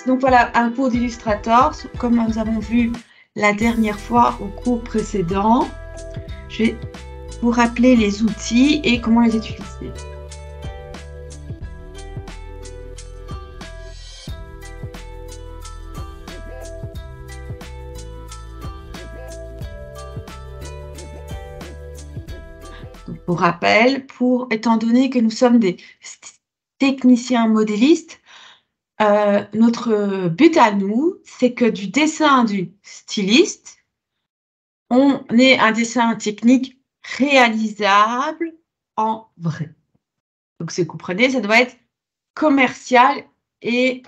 Donc voilà, un cours d'Illustrator, comme nous avons vu la dernière fois au cours précédent. Je vais vous rappeler les outils et comment les utiliser. Donc, pour rappel, étant donné que nous sommes des techniciens modélistes, notre but à nous, c'est que du dessin du styliste, on ait un dessin technique réalisable en vrai. Donc, ce que vous comprenez, ça doit être commercial et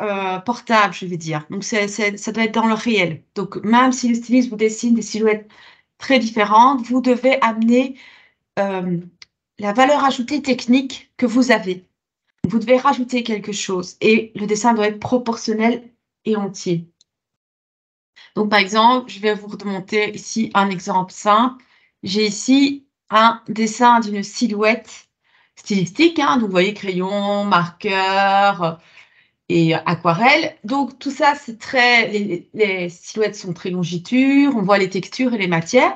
portable, je vais dire. Donc, ça doit être dans le réel. Donc, même si le styliste vous dessine des silhouettes très différentes, vous devez amener la valeur ajoutée technique que vous avez. Vous devez rajouter quelque chose et le dessin doit être proportionnel et entier. Donc, par exemple, je vais vous remonter ici un exemple simple. J'ai ici un dessin d'une silhouette stylistique. Donc, vous voyez, crayon, marqueur et aquarelle. Donc, tout ça, c'est les silhouettes sont très longitures. On voit les textures et les matières.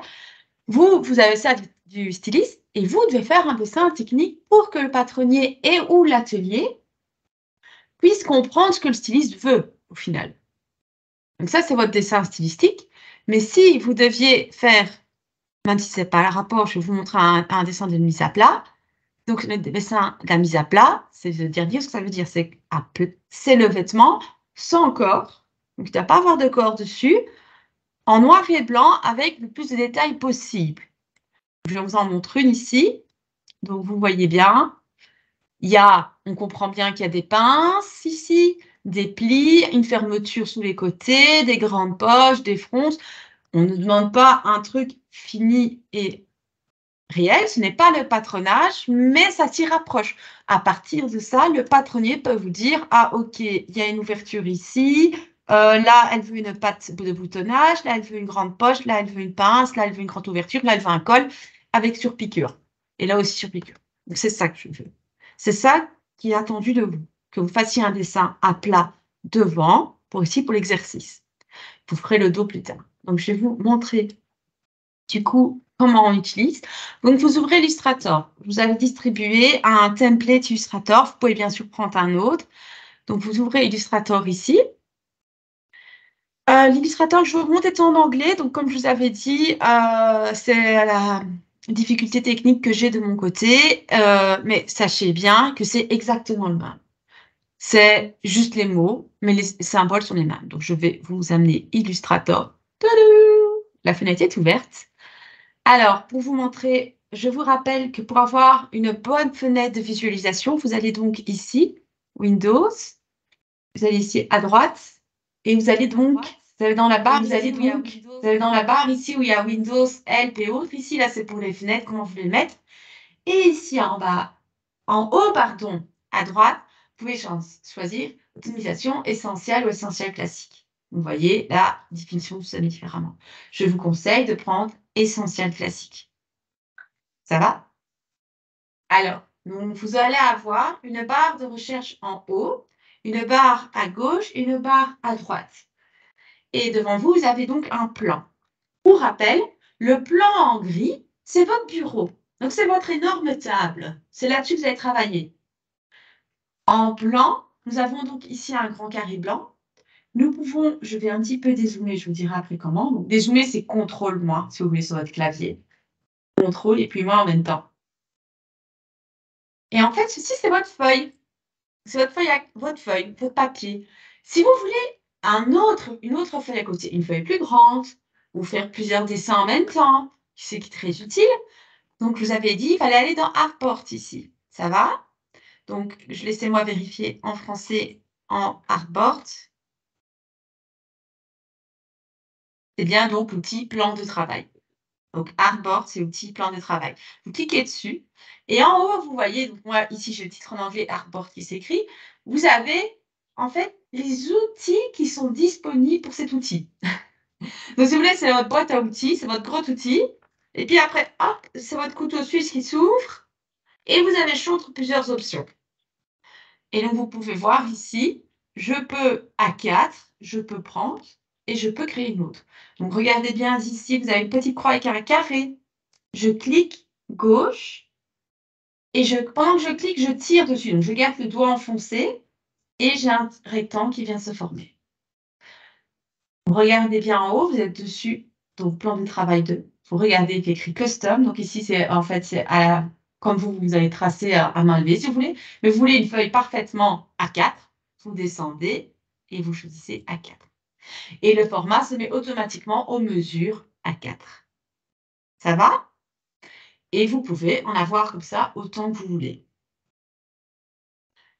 Vous avez ça du styliste et vous devez faire un dessin technique pour que le patronnier et ou l'atelier puissent comprendre ce que le styliste veut au final. Donc ça, c'est votre dessin stylistique. Mais si vous deviez faire, même si ce n'est pas le rapport, je vais vous montrer un dessin de mise à plat. Donc le dessin de la mise à plat, c'est-à-dire ce que ça veut dire, c'est le vêtement sans corps. Donc il ne doit pas avoir de corps dessus, en noir et blanc avec le plus de détails possible. Je vous en montre une ici. Donc, vous voyez bien, on comprend bien qu'il y a des pinces ici, des plis, une fermeture sous les côtés, des grandes poches, des fronces. On ne demande pas un truc fini et réel, ce n'est pas le patronage, mais ça s'y rapproche. À partir de ça, le patronnier peut vous dire, ah ok, il y a une ouverture ici, là elle veut une patte de boutonnage, là elle veut une grande poche, là elle veut une pince, là elle veut une grande ouverture, là elle veut un col avec surpiqûre. Et là aussi surpiqûre. Donc c'est ça que je veux. C'est ça qui est attendu de vous, que vous fassiez un dessin à plat devant, pour l'exercice. Vous ferez le dos plus tard. Donc je vais vous montrer du coup comment on utilise. Donc, vous ouvrez Illustrator. Vous avez distribué un template Illustrator. Vous pouvez bien sûr prendre un autre. Donc, vous ouvrez Illustrator ici. L'Illustrator que je vous remonte est en anglais. Donc, comme je vous avais dit, c'est la difficulté technique que j'ai de mon côté. Mais sachez bien que c'est exactement le même. C'est juste les mots, mais les symboles sont les mêmes. Donc, je vais vous amener Illustrator. Tadam! La fenêtre est ouverte. Alors, pour vous montrer, je vous rappelle que pour avoir une bonne fenêtre de visualisation, vous allez donc ici, Windows, vous allez ici à droite, et vous allez donc, vous allez dans la barre, vous allez dans la barre ici où il y a Windows, Help et autres. Ici, là, c'est pour les fenêtres, comment vous les mettre. Et ici, en haut, pardon, à droite, vous pouvez choisir optimisation essentielle ou essentielle classique. Vous voyez, la définition se met différemment. Je vous conseille de prendre essentiel classique. Ça va? Alors, donc, vous allez avoir une barre de recherche en haut, une barre à gauche et une barre à droite. Et devant vous, vous avez donc un plan. Pour rappel, le plan en gris, c'est votre bureau. Donc, c'est votre énorme table. C'est là-dessus que vous allez travailler. En blanc, nous avons donc ici un grand carré blanc. Nous pouvons, je vais un petit peu dézoomer, je vous dirai après comment. Donc, dézoomer, c'est CTRL moins, si vous voulez, sur votre clavier. CTRL et puis moins en même temps. Et en fait, ceci, c'est votre feuille. C'est votre feuille, votre papier. Si vous voulez une autre feuille à côté, une feuille plus grande, ou faire plusieurs dessins en même temps, c'est très utile. Donc, je vous avais dit, il fallait aller dans Artboard ici. Ça va? Donc, laissez-moi vérifier en français en Artboard. C'est bien donc l'outil plan de travail. Donc, Artboard, c'est l'outil plan de travail. Vous cliquez dessus. Et en haut, vous voyez, donc moi, ici, j'ai le titre en anglais, Artboard qui s'écrit. Vous avez, en fait, les outils qui sont disponibles pour cet outil. Donc, si vous voulez, c'est votre boîte à outils, c'est votre gros outil. Et puis après, hop, c'est votre couteau suisse qui s'ouvre. Et vous avez le choix entre plusieurs options. Et donc, vous pouvez voir ici, je peux A4, je peux prendre et je peux créer une autre. Donc, regardez bien ici, vous avez une petite croix avec un carré. Je clique gauche et pendant que je clique, je tire dessus. Donc, je garde le doigt enfoncé et j'ai un rectangle qui vient se former. Regardez bien en haut, vous êtes dessus, donc plan de travail 2. Vous regardez, il est écrit custom. Donc ici, c'est en fait, c'est comme vous avez tracé à main levée, si vous voulez. Mais vous voulez une feuille parfaitement A4, vous descendez et vous choisissez A4. Et le format se met automatiquement aux mesures A4. Ça va? Et vous pouvez en avoir comme ça autant que vous voulez.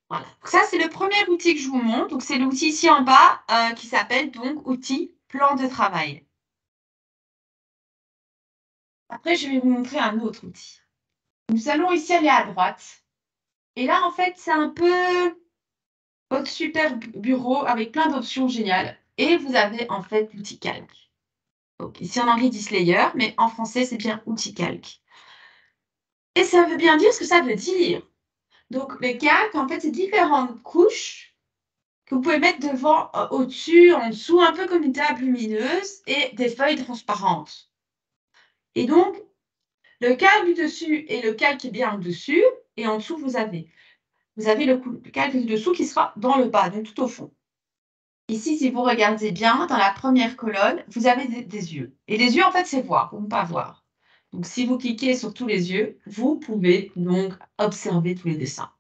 Voilà. Ça, c'est le premier outil que je vous montre. Donc, c'est l'outil ici en bas qui s'appelle donc outil plan de travail. Après, je vais vous montrer un autre outil. Nous allons ici aller à droite. Et là, en fait, c'est un peu votre super bureau avec plein d'options géniales. Et vous avez en fait l'outil calque. Donc, ici en anglais, ils disent layer, mais en français, c'est bien outil calque. Et ça veut bien dire ce que ça veut dire. Donc, le calque, en fait, c'est différentes couches que vous pouvez mettre devant, au-dessus, en dessous, un peu comme une table lumineuse et des feuilles transparentes. Et donc, le calque du dessus et le calque qui est bien au-dessus, et en dessous, vous avez le calque du dessous qui sera dans le bas, donc tout au fond. Ici, si vous regardez bien, dans la première colonne, vous avez des yeux. Et les yeux, en fait, c'est voir ou ne pas voir. Donc, si vous cliquez sur tous les yeux, vous pouvez donc observer tous les dessins.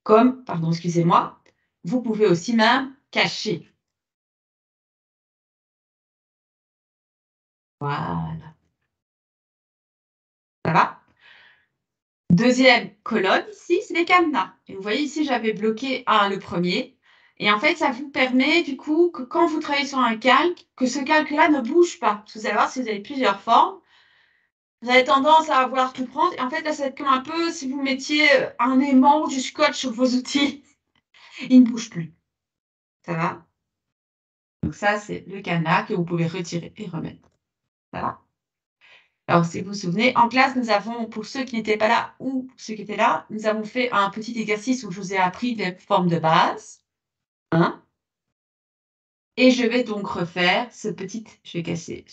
Comme, pardon, excusez-moi, vous pouvez aussi même cacher. Voilà. Ça va? Deuxième colonne, ici, c'est les cadenas. Et vous voyez ici, j'avais bloqué le premier. Et en fait, ça vous permet, du coup, que quand vous travaillez sur un calque, que ce calque-là ne bouge pas. Parce que vous allez voir, si vous avez plusieurs formes, vous avez tendance à vouloir tout prendre. Et en fait, là, ça va être comme un peu si vous mettiez un aimant ou du scotch sur vos outils. Il ne bouge plus. Ça va? Donc ça, c'est le cadenas que vous pouvez retirer et remettre. Ça va? Alors, si vous vous souvenez, en classe, nous avons, pour ceux qui n'étaient pas là ou pour ceux qui étaient là, nous avons fait un petit exercice où je vous ai appris les formes de base. Hein? Et je vais donc refaire ce petit... Je vais casser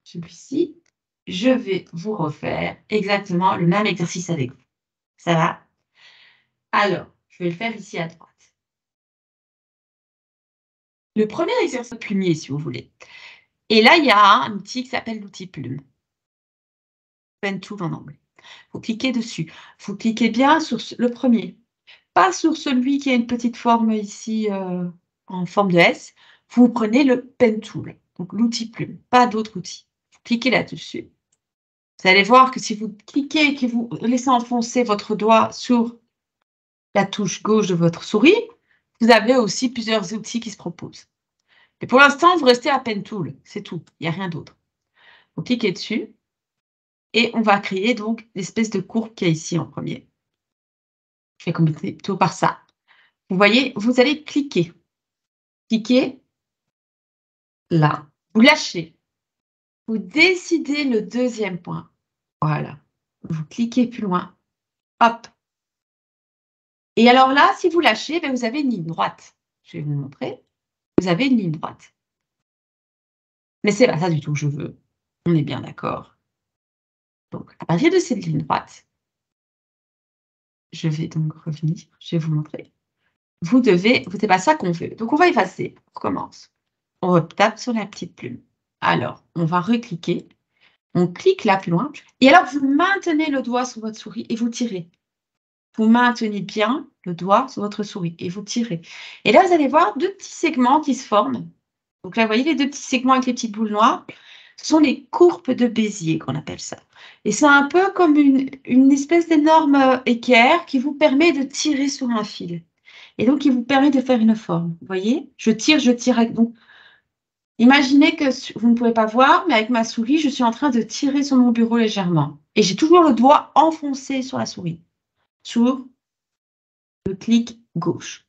celui-ci. Je vais vous refaire exactement le même exercice avec vous. Ça va? Alors, je vais le faire ici à droite. Le premier exercice plumier, si vous voulez. Et là, il y a un outil qui s'appelle l'outil plume. Pen tool en anglais. Vous cliquez dessus. Vous cliquez bien sur le premier. Pas sur celui qui a une petite forme ici en forme de S. Vous prenez le pen tool, donc l'outil plume, pas d'autre outil. Vous cliquez là-dessus. Vous allez voir que si vous cliquez et que vous laissez enfoncer votre doigt sur la touche gauche de votre souris, vous avez aussi plusieurs outils qui se proposent. Mais pour l'instant, vous restez à pen tool, c'est tout, il n'y a rien d'autre. Vous cliquez dessus et on va créer donc l'espèce de courbe qu'il y a ici en premier. Je vais commencer plutôt par ça. Vous voyez, vous allez cliquer. Cliquez là. Vous lâchez. Vous décidez le deuxième point. Voilà. Vous cliquez plus loin. Hop. Et alors là, si vous lâchez, ben vous avez une ligne droite. Je vais vous montrer. Vous avez une ligne droite. Mais c'est pas ça du tout que je veux. On est bien d'accord. Donc, à partir de cette ligne droite, je vais donc revenir. Je vais vous montrer. C'est pas ça qu'on veut. Donc, on va effacer. On recommence. On retape sur la petite plume. Alors, on va recliquer. On clique là plus loin. Et alors, vous maintenez le doigt sur votre souris et vous tirez. Vous maintenez bien le doigt sur votre souris et vous tirez. Et là, vous allez voir deux petits segments qui se forment. Donc là, vous voyez les deux petits segments avec les petites boules noires. Ce sont les courbes de Bézier qu'on appelle ça. Et c'est un peu comme une espèce d'énorme équerre qui vous permet de tirer sur un fil. Et donc, qui vous permet de faire une forme. Vous voyez? Je tire. Donc, imaginez que vous ne pouvez pas voir, mais avec ma souris, je suis en train de tirer sur mon bureau légèrement. Et j'ai toujours le doigt enfoncé sur la souris. Sur le clic gauche.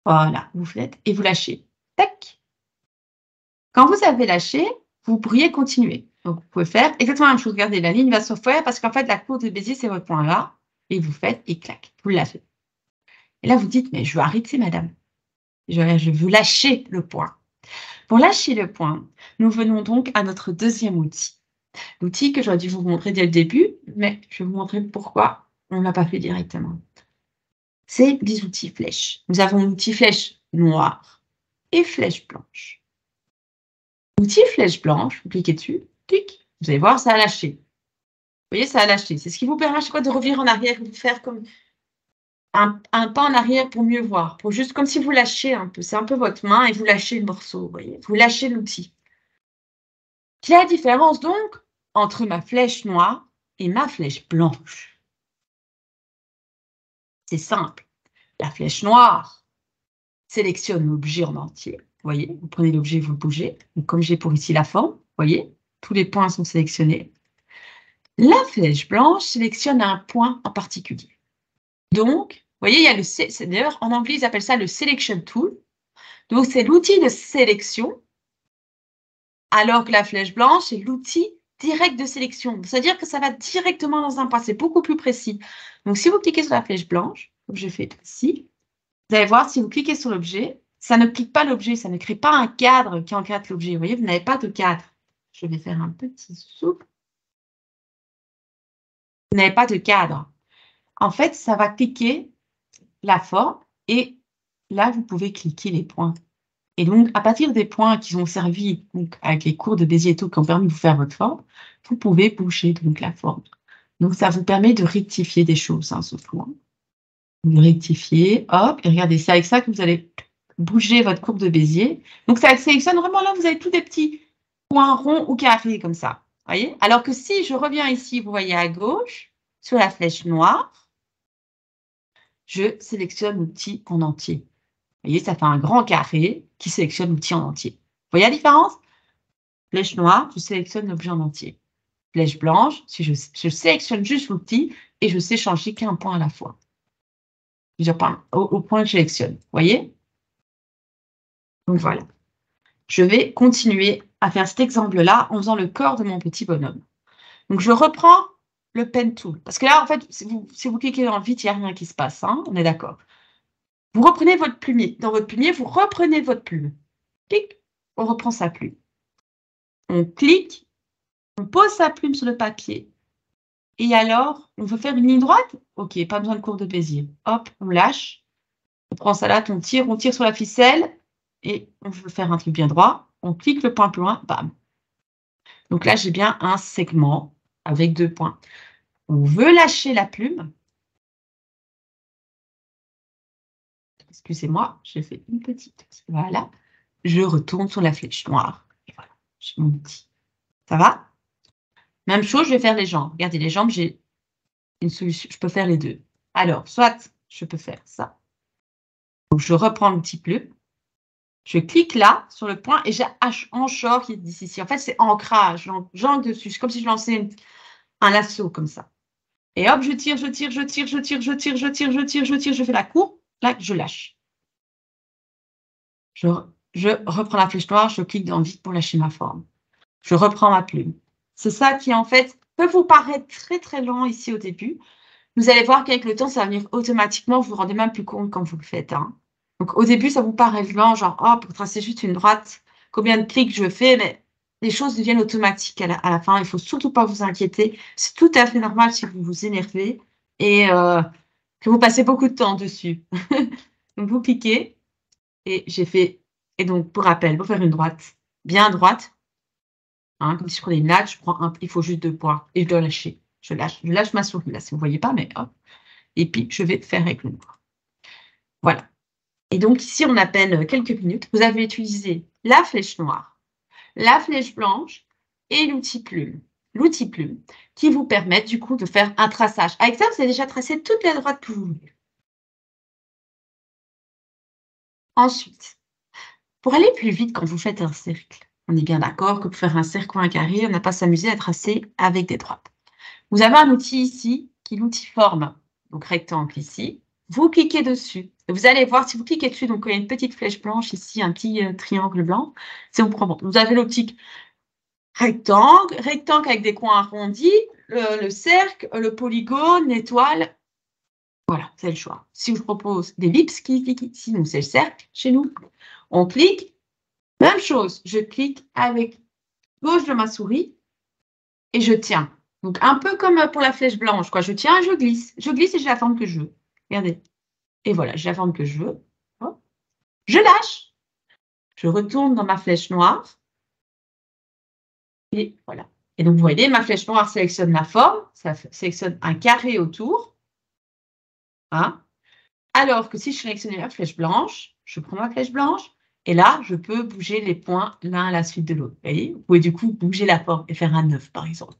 Voilà, vous faites et vous lâchez. Tac. Quand vous avez lâché, vous pourriez continuer. Donc, vous pouvez faire exactement la même chose. Regardez, la ligne va se faire parce qu'en fait, la courbe de Bézier, c'est votre point là. Et vous faites et clac, vous l'avez. Et là, vous dites, mais je veux arrêter, madame. Je veux lâcher le point. Pour lâcher le point, nous venons donc à notre deuxième outil. L'outil que j'aurais dû vous montrer dès le début, mais je vais vous montrer pourquoi on ne l'a pas fait directement. C'est les outils flèches. Nous avons l'outil flèche noire et flèche blanche. L'outil flèche blanche, vous cliquez dessus, clic, vous allez voir, ça a lâché. Vous voyez, ça a lâché. C'est ce qui vous permet à chaque fois de revenir en arrière et de faire comme un pas en arrière pour mieux voir, pour juste comme si vous lâchez un peu. C'est un peu votre main et vous lâchez le morceau, vous voyez. Vous lâchez l'outil. Quelle est la différence donc entre ma flèche noire et ma flèche blanche? C'est simple. La flèche noire sélectionne l'objet en entier. Vous voyez, vous prenez l'objet, vous le bougez. Donc, comme j'ai pour ici la forme, vous voyez, tous les points sont sélectionnés. La flèche blanche sélectionne un point en particulier. Donc, vous voyez, il y a d'ailleurs, en anglais, ils appellent ça le Selection Tool. Donc, c'est l'outil de sélection, alors que la flèche blanche est l'outil direct de sélection. C'est-à-dire que ça va directement dans un point. C'est beaucoup plus précis. Donc, si vous cliquez sur la flèche blanche, comme je fais ici, vous allez voir, si vous cliquez sur l'objet, ça ne clique pas l'objet, ça ne crée pas un cadre qui encadre l'objet. Vous voyez, vous n'avez pas de cadre. Je vais faire un petit souple. Vous n'avez pas de cadre. En fait, ça va cliquer la forme et là, vous pouvez cliquer les points. Et donc, à partir des points qui ont servi donc, avec les cours de Bézier et tout, qui ont permis de vous faire votre forme, vous pouvez bouger donc la forme. Donc, ça vous permet de rectifier des choses, hein, ce point. Vous rectifiez, hop, et regardez, c'est avec ça que vous allez bouger votre courbe de Bézier. Donc, ça sélectionne vraiment là, vous avez tous des petits points ronds ou carrés comme ça. Voyez? Alors que si je reviens ici, vous voyez à gauche, sur la flèche noire, je sélectionne l'outil en entier. Vous voyez, ça fait un grand carré qui sélectionne l'outil en entier. Vous voyez la différence? Flèche noire, je sélectionne l'objet en entier. Flèche blanche, si je sélectionne juste l'outil et je sais changer qu'un point à la fois. Je parle au point que je sélectionne. Vous voyez? Donc voilà. Je vais continuer à faire cet exemple-là en faisant le corps de mon petit bonhomme. Donc je reprends le pen tool. Parce que là, en fait, si vous cliquez dans le vide, il n'y a rien qui se passe. Hein, on est d'accord. Vous reprenez votre plumier. Dans votre plumier, vous reprenez votre plume. Clic, on reprend sa plume. On clique, on pose sa plume sur le papier. Et alors, on veut faire une ligne droite? Ok, pas besoin de courbe de Bézier. Hop, on lâche. On prend ça là, on tire sur la ficelle. Et on veut faire un truc bien droit. On clique le point plus loin, bam. Donc là, j'ai bien un segment avec 2 points. On veut lâcher la plume. Excusez-moi, j'ai fait une petite. Voilà. Je retourne sur la flèche noire. Et voilà, j'ai mon outil. Ça va? Même chose, je vais faire les jambes. Regardez, les jambes, j'ai une solution. Je peux faire les deux. Alors, soit je peux faire ça. Donc, je reprends l'outil plume. Je clique là, sur le point, et j'ai anchor qui est ici. En fait, c'est ancrage. J'ancre dessus. C'est comme si je lançais un lasso comme ça. Et hop, je tire, je tire, je tire, je tire, je tire, je tire, je tire, je tire, je fais la courbe. Là, je lâche. Je reprends la flèche noire, je clique dans vide pour lâcher ma forme. Je reprends ma plume. C'est ça qui, en fait, peut vous paraître très, très lent ici au début. Vous allez voir qu'avec le temps, ça va venir automatiquement. Vous vous rendez même plus compte quand vous le faites. Hein. Donc, au début, ça vous paraît lent, genre, oh, pour tracer juste une droite, combien de clics je fais, mais les choses deviennent automatiques à la fin. Il ne faut surtout pas vous inquiéter. C'est tout à fait normal si vous vous énervez et que vous passez beaucoup de temps dessus. Donc, vous cliquez et j'ai fait. Et donc, pour rappel, pour faire une droite, bien droite, hein, comme si je prenais une latte, il faut juste 2 points et je dois lâcher. Je lâche ma souris là, si vous ne voyez pas, mais hop. Et puis, je vais faire avec le noir. Voilà. Et donc, ici, en à peine quelques minutes, vous avez utilisé la flèche noire, la flèche blanche et l'outil plume. L'outil plume qui vous permet, du coup, de faire un traçage. Avec ça, vous avez déjà tracé toutes les droites que vous voulez. Ensuite, pour aller plus vite quand vous faites un cercle, on est bien d'accord que pour faire un cercle ou un carré, on n'a pas s'amuser à tracer avec des droites. Vous avez un outil ici, qui est l'outil forme, donc rectangle ici. Vous cliquez dessus. Vous allez voir, si vous cliquez dessus, donc il y a une petite flèche blanche ici, un petit triangle blanc. C'est vous avez l'optique rectangle, rectangle avec des coins arrondis, le cercle, le polygone, l'étoile Voilà, c'est le choix. Si je propose des ellipses, sinon c'est le cercle chez nous. On clique, même chose, je clique avec gauche de ma souris et je tiens. Donc un peu comme pour la flèche blanche, quoi. Je tiens et je glisse. Je glisse et j'ai la forme que je veux. Regardez. Et voilà, j'ai la forme que je veux. Hop. Je lâche. Je retourne dans ma flèche noire. Et voilà. Et donc, vous voyez, ma flèche noire sélectionne la forme. Ça sélectionne un carré autour. Hein. Alors que si je sélectionnais la flèche blanche, je prends ma flèche blanche. Et là, je peux bouger les points l'un à la suite de l'autre. Vous voyez, vous pouvez du coup bouger la forme et faire un œuf, par exemple.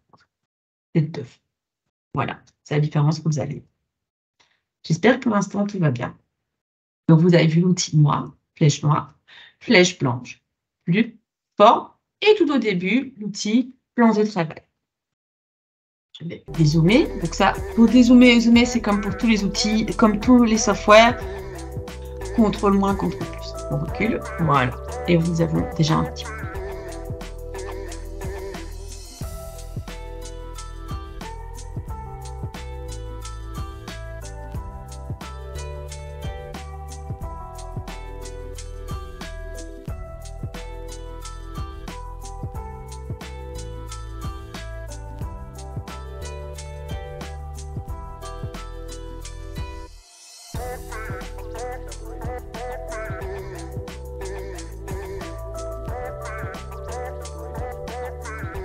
C'est le œuf. Voilà, c'est la différence que vous avez. J'espère que pour l'instant, tout va bien. Donc, vous avez vu l'outil noir, flèche blanche, plus fort. Et tout au début, l'outil plan de travail. Je vais dézoomer. Donc ça, pour dézoomer et zoomer, c'est comme pour tous les outils, comme tous les softwares. Contrôle moins, contrôle plus. On recule. Voilà. Et nous avons déjà un petit peu.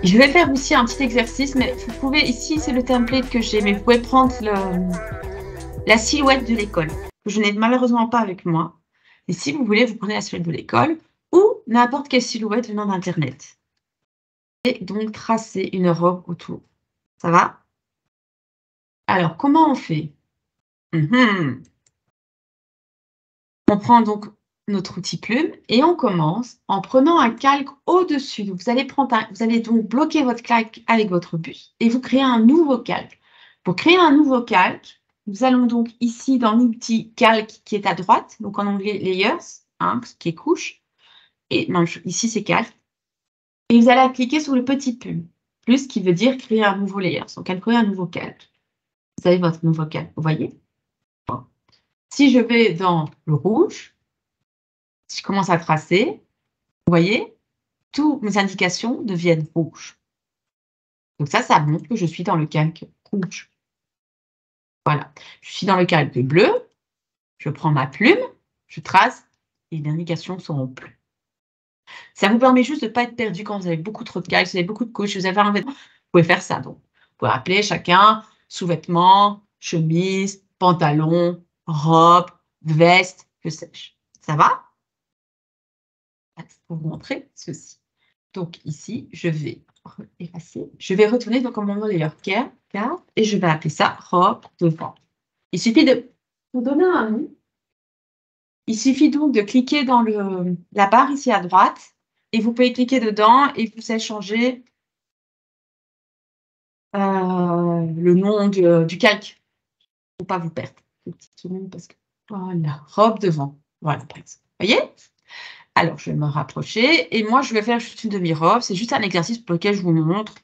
Je vais faire aussi un petit exercice, mais vous pouvez, ici c'est le template que j'ai, mais vous pouvez prendre la silhouette de l'école, que je n'ai malheureusement pas avec moi. Et si vous voulez, vous prenez la silhouette de l'école ou n'importe quelle silhouette venant d'Internet. Et donc tracer une robe autour. Ça va? Alors, comment on fait? On prend donc notre outil plume et on commence en prenant un calque au-dessus. Vous allez donc bloquer votre calque avec votre bus et vous créez un nouveau calque. Pour créer un nouveau calque, nous allons donc ici dans l'outil calque qui est à droite, donc en anglais layers, hein, qui est couche, et non, ici c'est calque. Et vous allez cliquer sur le petit plus qui veut dire créer un nouveau layer. Donc, créer un nouveau calque. Vous avez votre nouveau calque, vous voyez? Si je vais dans le rouge, si je commence à tracer, vous voyez, toutes mes indications deviennent rouges. Donc ça montre que je suis dans le calque rouge. Voilà. Je suis dans le calque bleu. Je prends ma plume, je trace et les indications seront bleues. Ça vous permet juste de ne pas être perdu quand vous avez beaucoup trop de calques, vous avez beaucoup de couches, vous avez un vêtement. Vous pouvez faire ça. Donc, vous pouvez appeler chacun sous-vêtements, chemise, pantalon, robe, veste, que sais-je. Ça va? Pour vous montrer ceci. Donc ici, je vais effacer. Je vais retourner donc en mon layer carte et je vais appeler ça robe devant. Il suffit de vous donner un nom. Il suffit donc de cliquer dans la barre ici à droite et vous pouvez cliquer dedans et vous allez changer le nom du calque pour ne pas vous perdre. Une petite seconde parce que voilà, robe devant. Voilà, par exemple. Vous voyez? Alors, je vais me rapprocher et moi, je vais faire juste une demi-robe. C'est juste un exercice pour lequel je vous montre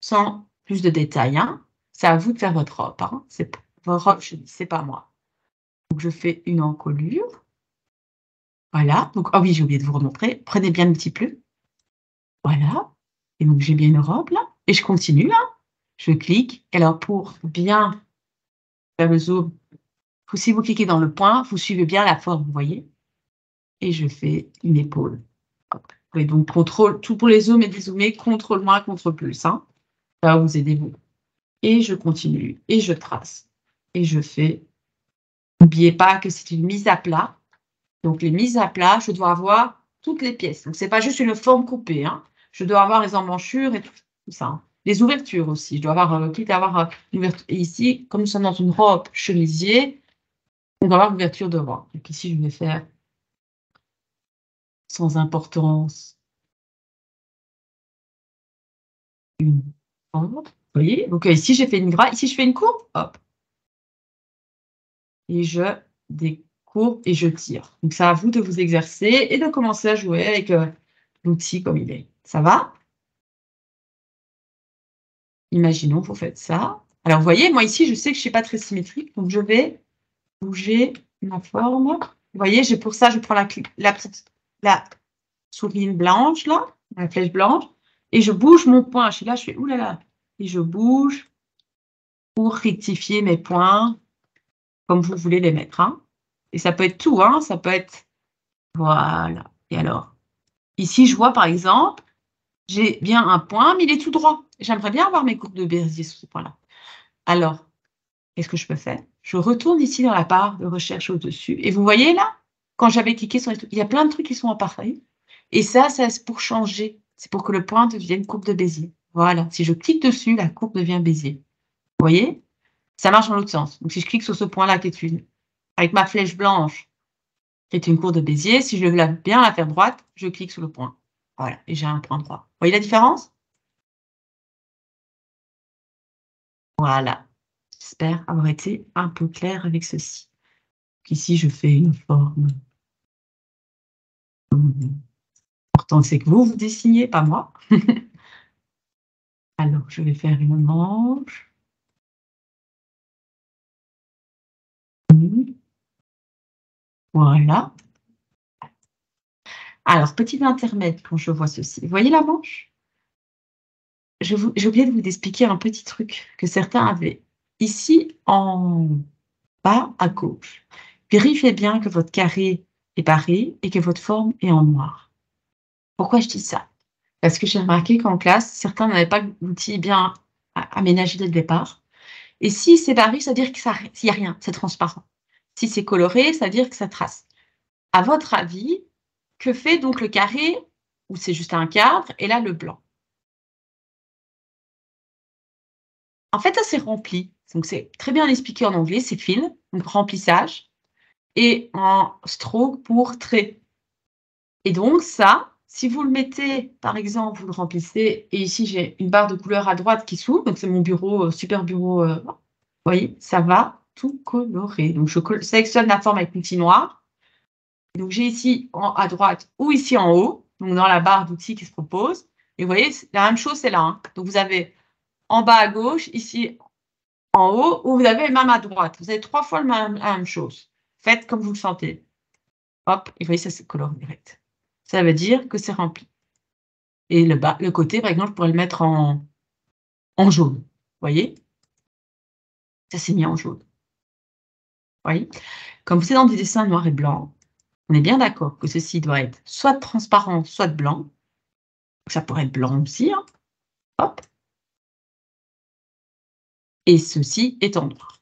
sans plus de détails. Hein. C'est à vous de faire votre robe. Hein. C'est votre robe, c'est pas moi. Donc, je fais une encolure. Voilà. Donc, ah oui, j'ai oublié de vous remontrer. Prenez bien l'outil plume. Voilà. Et donc, j'ai bien une robe là. Et je continue. Hein. Je clique. Et alors, pour bien faire le zoom, si vous cliquez dans le point, vous suivez bien la forme, vous voyez. Et je fais une épaule. Hop. Et donc, contrôle, tout pour les zooms et dézoomer, contrôle moins, contrôle plus. Hein. Ça va vous aider, vous. Et je continue. Et je trace. Et je fais. N'oubliez pas que c'est une mise à plat. Donc, les mises à plat, je dois avoir toutes les pièces. Donc, ce n'est pas juste une forme coupée. Hein. Je dois avoir les emmanchures et tout ça. Hein. Les ouvertures aussi. Je dois avoir, quitte à avoir une ouverture. Et ici, comme nous sommes dans une robe chemisier, on doit avoir l'ouverture devant. Donc, ici, je vais faire sans importance une robe. Vous voyez? Donc, ici, j'ai fait une grappe. Ici, je fais une courbe. Hop. Et je découpe et je tire. Donc, c'est à vous de vous exercer et de commencer à jouer avec l'outil comme il est. Ça va? Imaginons, vous faites ça. Alors, vous voyez, moi ici, je sais que je ne suis pas très symétrique, donc je vais bouger ma forme. Vous voyez, pour ça, je prends la souris blanche, là, la flèche blanche, et je bouge mon point. Je suis là, je fais oulala. Et je bouge pour rectifier mes points comme vous voulez les mettre. Hein. Et ça peut être tout, hein, ça peut être... Voilà. Et alors, ici, je vois par exemple, j'ai bien un point, mais il est tout droit. J'aimerais bien avoir mes courbes de Bézier sur ce point-là. Alors, qu'est-ce que je peux faire? Je retourne ici dans la barre de recherche au-dessus. Et vous voyez là, quand j'avais cliqué sur les trucs, il y a plein de trucs qui sont apparus. Et ça, c'est pour changer. C'est pour que le point devienne courbe de Bézier. Voilà. Si je clique dessus, la courbe devient Bézier. Vous voyez? Ça marche dans l'autre sens. Donc, si je clique sur ce point-là qui est avec ma flèche blanche, qui est une courbe de Bézier, si je veux bien la faire droite, je clique sur le point. Voilà. Et j'ai un point droit. Vous voyez la différence? Voilà. J'espère avoir été un peu clair avec ceci. Ici, je fais une forme. L'important, c'est que vous dessinez, pas moi. Alors, je vais faire une manche. Voilà. Alors, petit intermède quand je vois ceci. Vous voyez la manche? J'ai oublié de vous expliquer un petit truc que certains avaient. Ici, en bas à gauche, vérifiez bien que votre carré est barré et que votre forme est en noir. Pourquoi je dis ça? Parce que j'ai remarqué qu'en classe, certains n'avaient pas l'outil bien aménagé dès le départ. Et si c'est barré, ça veut dire qu'il n'y a rien, c'est transparent. Si c'est coloré, ça veut dire que ça trace. À votre avis, que fait donc le carré, où c'est juste un cadre, et là le blanc? En fait, ça c'est rempli. Donc c'est très bien expliqué en anglais, c'est fill, donc remplissage, et en stroke pour trait. Et donc ça, si vous le mettez, par exemple, vous le remplissez, et ici j'ai une barre de couleur à droite qui s'ouvre, donc c'est mon bureau, super bureau, vous voyez, ça va tout colorer. Donc je sélectionne la forme avec l'outil noir. Donc j'ai ici à droite ou ici en haut, donc dans la barre d'outils qui se propose. Et vous voyez, la même chose, c'est là. Hein. Donc vous avez en bas à gauche, ici en haut, ou vous avez même à droite. Vous avez 3 fois la même chose. Faites comme vous le sentez. Hop, et vous voyez, ça c'est coloré direct. Ça veut dire que c'est rempli. Et le côté, par exemple, je pourrais le mettre en jaune. Vous voyez? Ça s'est mis en jaune. Vous voyez? Comme c'est dans des dessins noir et blanc, on est bien d'accord que ceci doit être soit transparent, soit blanc. Ça pourrait être blanc aussi. Hein. Hop. Et ceci est en noir.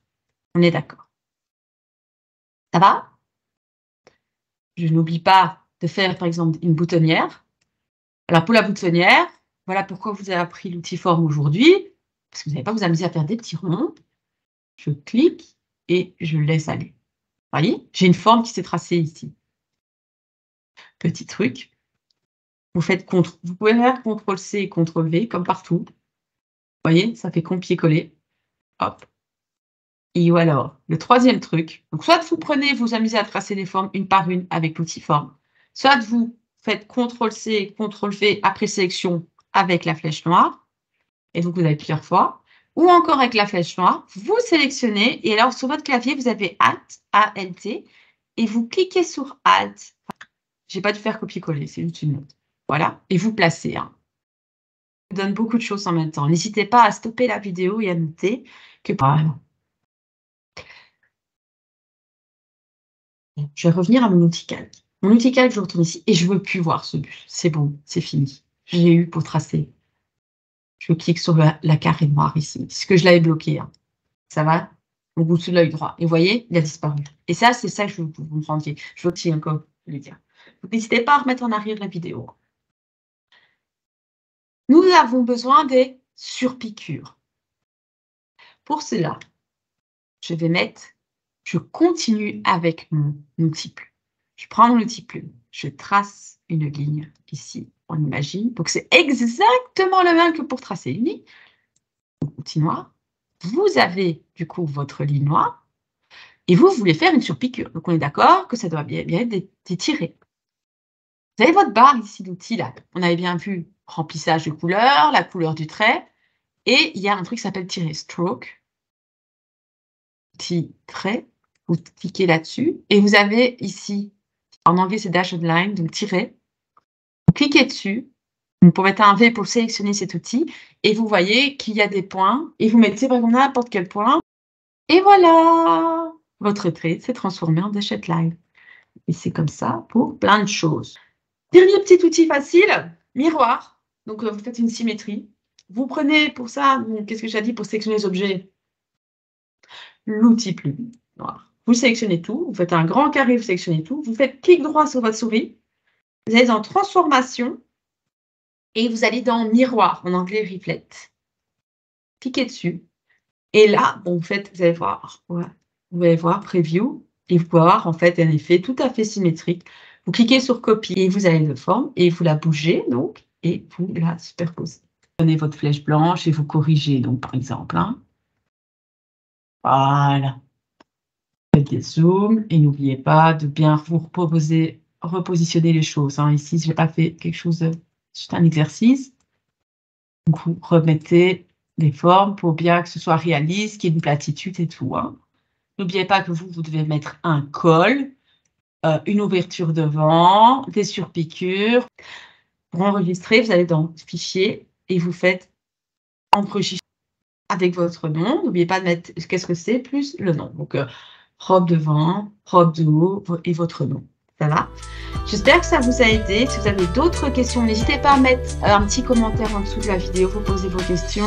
On est d'accord. Ça va? Je n'oublie pas de faire, par exemple, une boutonnière. Alors, pour la boutonnière, voilà pourquoi vous avez appris l'outil forme aujourd'hui. Parce que vous n'allez pas vous amuser à faire des petits ronds. Je clique et je laisse aller. Vous voyez? J'ai une forme qui s'est tracée ici. Petit truc. Vous pouvez faire CTRL-C et CTRL-V, comme partout. Vous voyez? Ça fait copier-coller. Hop. Et ou alors, le troisième truc, donc soit vous prenez, vous amusez à tracer les formes une par une avec l'outil forme, soit vous faites CTRL-C, CTRL-V après sélection avec la flèche noire, et donc vous avez plusieurs fois, ou encore avec la flèche noire, vous sélectionnez, et alors sur votre clavier, vous avez Alt, A-L-T, et vous cliquez sur Alt. Je n'ai pas dû faire copier-coller, c'est juste une note. Voilà, et vous placez. Hein. Ça donne beaucoup de choses en même temps. N'hésitez pas à stopper la vidéo et à noter que... Je vais revenir à mon outil calque. Mon outil calque, je retourne ici et je ne veux plus voir ce bus. C'est bon, c'est fini. J'ai eu pour tracer. Je clique sur la carré noire ici, puisque je l'avais bloqué. Hein. Ça va? Au bout de l'œil droit. Et vous voyez, il a disparu. Et ça, c'est ça que je veux que vous me rendiez. Je veux aussi encore le dire. N'hésitez pas à remettre en arrière la vidéo. Nous avons besoin des surpiqûres. Pour cela, je continue avec mon outil plume. Je prends mon outil plume, je trace une ligne ici, on imagine. Donc, c'est exactement le même que pour tracer une ligne. Outil noir. Vous avez, du coup, votre ligne noire et vous voulez faire une surpiqûre. Donc, on est d'accord que ça doit bien être des tirés. Vous avez votre barre ici d'outils, là. On avait bien vu remplissage de couleurs, la couleur du trait. Et il y a un truc qui s'appelle tirer, stroke. petit trait, vous cliquez là-dessus et vous avez ici, en anglais c'est dashboard line, donc tiret, vous cliquez dessus, vous pouvez mettre un V pour sélectionner cet outil et vous voyez qu'il y a des points et vous mettez par exemple n'importe quel point et voilà, votre trait s'est transformé en dashboard line. Et c'est comme ça pour plein de choses. Dernier petit outil facile, miroir. Donc, vous faites une symétrie. Vous prenez pour ça, qu'est-ce que j'ai dit pour sélectionner les objets? L'outil plume noir. Vous sélectionnez tout, vous faites un grand carré, vous sélectionnez tout, vous faites clic droit sur votre souris, vous allez dans transformation et vous allez dans miroir, en anglais reflect. Cliquez dessus et là, bon, vous allez voir, ouais, vous allez voir preview et vous pouvez voir en fait un effet tout à fait symétrique. Vous cliquez sur copie et vous allez le forme et vous la bougez donc et vous la superposez. Prenez votre flèche blanche et vous corrigez donc par exemple. Hein. Voilà. Faites des zooms et n'oubliez pas de bien vous repositionner les choses. Hein. Ici, je n'ai pas fait quelque chose, juste un exercice. Donc, vous remettez les formes pour bien que ce soit réaliste, qu'il y ait une platitude et tout. Hein. N'oubliez pas que vous devez mettre un col, une ouverture devant, des surpiqûres. Pour enregistrer, vous allez dans Fichier et vous faites enregistrer avec votre nom. N'oubliez pas de mettre qu'est-ce que c'est plus le nom. Donc, robe devant, robe de haut et votre nom. Ça va? J'espère que ça vous a aidé. Si vous avez d'autres questions, n'hésitez pas à mettre un petit commentaire en dessous de la vidéo. Vous posez vos questions.